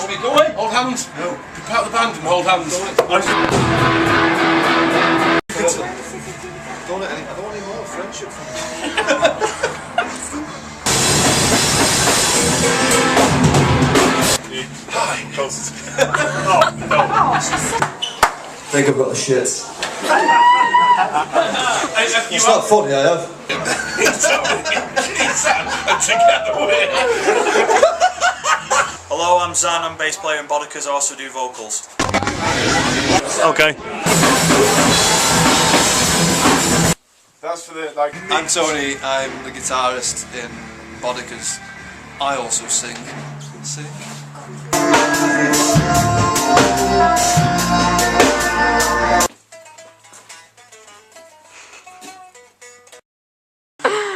Want me to go away? Hold hands. No. Be part of the band and hold hands. I don't want any more friendship from you. Hi. Oh, no. I think I've got the shits. It's not funny, I have. Hello, I'm Zan, I'm bass player in Boddickers, I also do vocals. Okay. That's for the, like... I'm Tony, I'm the guitarist in Boddickers. I also sing.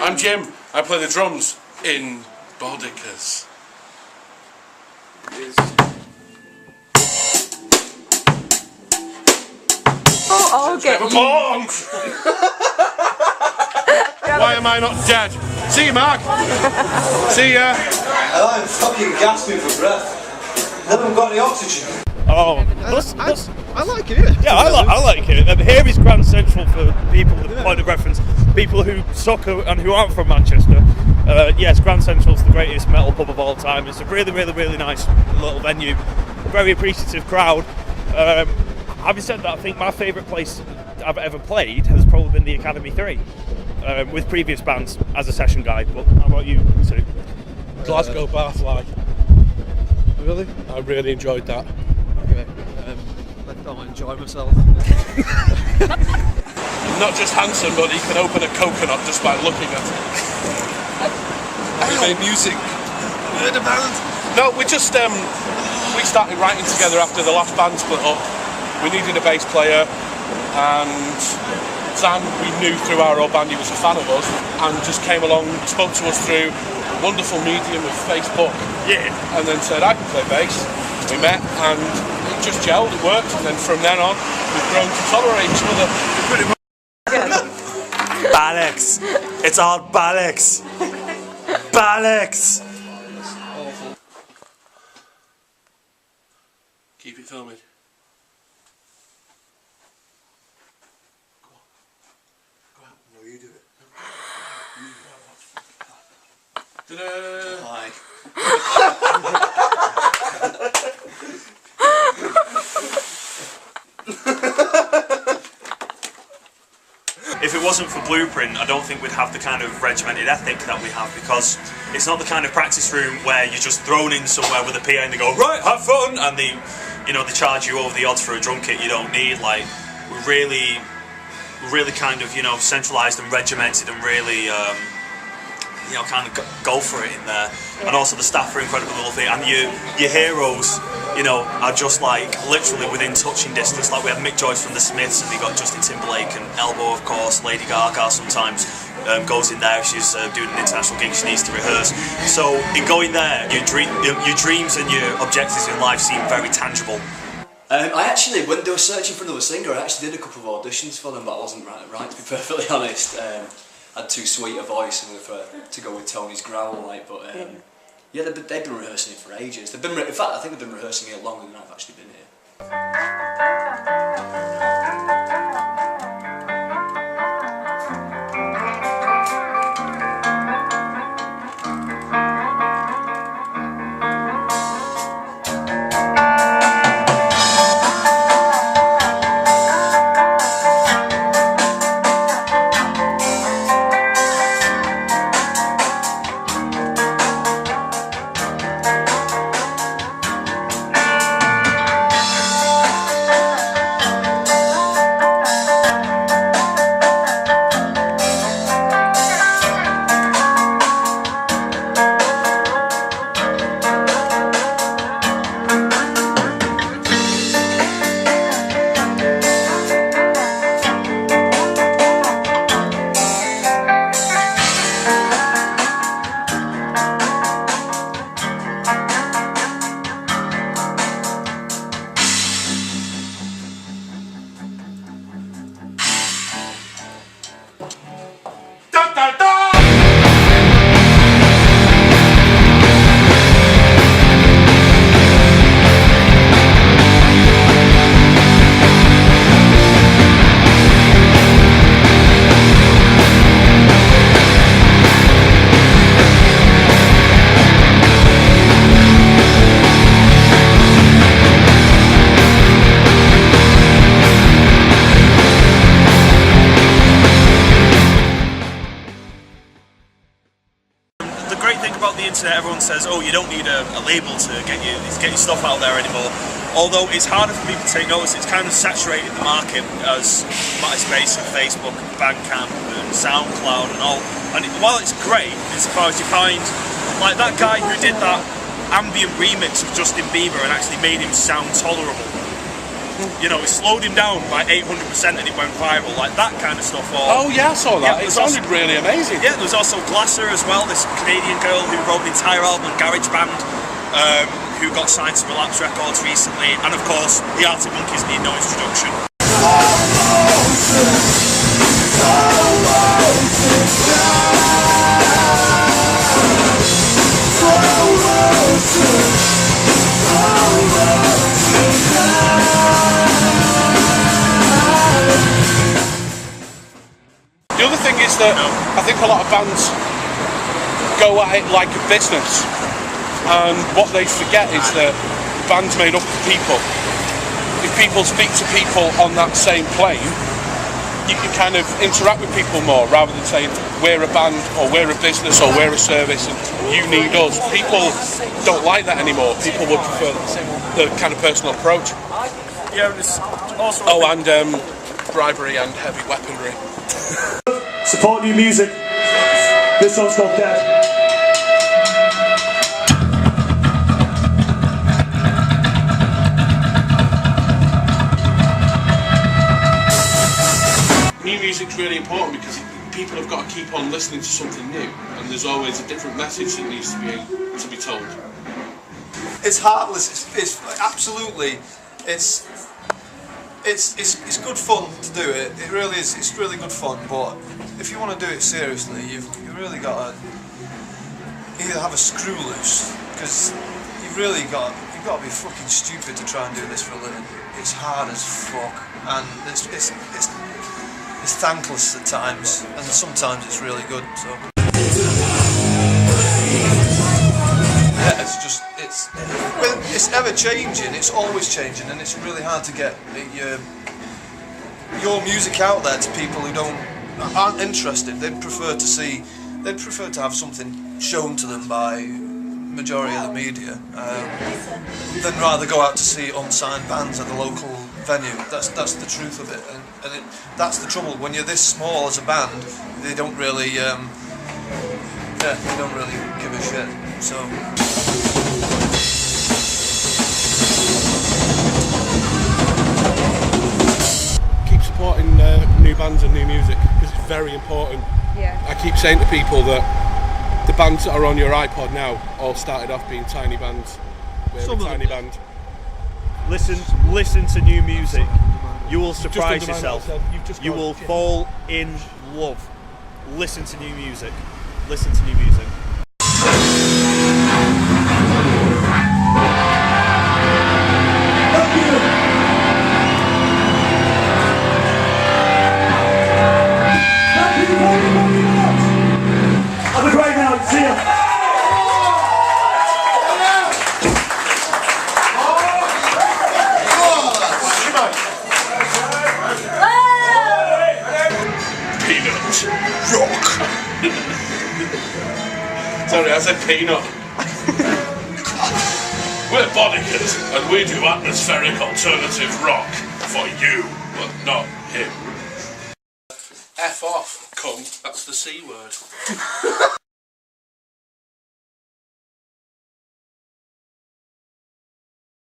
I'm Jim, I play the drums in Boddickers. Oh, okay. Why am I not dead? See you, Mark. See ya. I'm fucking gasping for breath. I haven't got any oxygen. Oh, I like it. yeah, I like it. Here is Grand Central for people, the point of reference, people who suck and who aren't from Manchester. Yes, Grand Central's the greatest metal pub of all time. It's a really, really, really nice little venue. Very appreciative crowd. Having said that, I think my favourite place I've ever played has probably been the Academy 3, with previous bands as a session guy. But how about you, Sue? Glasgow Barfly. Really? I really enjoyed that. Okay. I don't enjoy myself. Not just handsome, but he can open a coconut just by looking at it. He made music. We're the band. No, we just we started writing together after the last band split up. We needed a bass player, and Zan, we knew through our old band he was a fan of us, and just came along, spoke to us through wonderful medium of Facebook. Yeah. And then said I can play bass. We met and it just gelled, it worked, and then from then on we've grown to tolerate each other. Pretty much. Bollocks! It's all bollocks! Bollocks! Keep it filming. Go on. No, you do it. Ta-da! Hi. If it wasn't for Blueprint, I don't think we'd have the kind of regimented ethic that we have, because it's not the kind of practice room where you're just thrown in somewhere with a PA and they go, right, have fun, and they charge you over the odds for a drum kit you don't need. Like, we're really kind of, centralised and regimented and really, kind of go for it in there. And also the staff are incredibly lovely, and your heroes, are just like literally within touching distance. Like we have Mick Joyce from the Smiths, and we got Justin Timberlake and Elbow, of course. Lady Gaga sometimes goes in there if she's doing an international gig, she needs to rehearse. So in going there, your dreams and your objectives in life seem very tangible. I actually, when they were searching for another singer, I actually did a couple of auditions for them, but I wasn't right to be perfectly honest. I had too sweet a voice and to go with Tony's growl, but yeah, they've been rehearsing it for ages. In fact, I think they've been rehearsing it longer than I've actually been here. says, oh, you don't need a label to get your stuff out there anymore. Although it's harder for people to take notice, it's kind of saturated the market as MySpace and Facebook and Bandcamp and SoundCloud and all. And while it's great, insofar as you find, like that guy who did that ambient remix of Justin Bieber and actually made him sound tolerable. You know, it slowed him down by 800% and it went viral, like that kind of stuff. Oh yeah, I saw that. It sounded really amazing. Yeah, there was also Glasser as well, this Canadian girl who wrote the entire album on GarageBand, who got signed to Relapse Records recently, and of course, the Arctic Monkeys need no introduction. The other thing is that I think a lot of bands go at it like a business, and what they forget is that the band's made up of people. If people speak to people on that same plane, you can kind of interact with people more rather than saying we're a band or we're a business or we're a service and you need us. People don't like that anymore. People would prefer the kind of personal approach. Yeah, it's also and bribery and heavy weaponry. Support new music. This song's called Dead. New music's really important because people have got to keep on listening to something new, and there's always a different message that needs to be told. It's heartless. It's absolutely. It's good fun to do it. It really is. It's really good fun. But if you want to do it seriously, you've really got to either have a screw loose, because you've got to be fucking stupid to try and do this for a living. It's hard as fuck, and it's thankless at times, and sometimes it's really good. So yeah, it's ever changing. It's always changing, and it's really hard to get your music out there to people who aren't interested. They'd prefer to have something shown to them by majority of the media, than rather go out to see unsigned bands at the local venue. That's the truth of it, and that's the trouble. When you're this small as a band, they don't really give a shit. So keep supporting new bands and new music because it's very important. Yeah. I keep saying to people that the bands that are on your iPod now all started off being tiny bands. We're a tiny band. Listen to new music. You will surprise yourself. You will shit. fall in love. Listen to new music. Listen to new music. Have a great night. See ya. Peanut rock. Sorry, I said peanut. We're Boddickers, and we do atmospheric alternative rock for you, but not him. F off, cunt. That's the C word.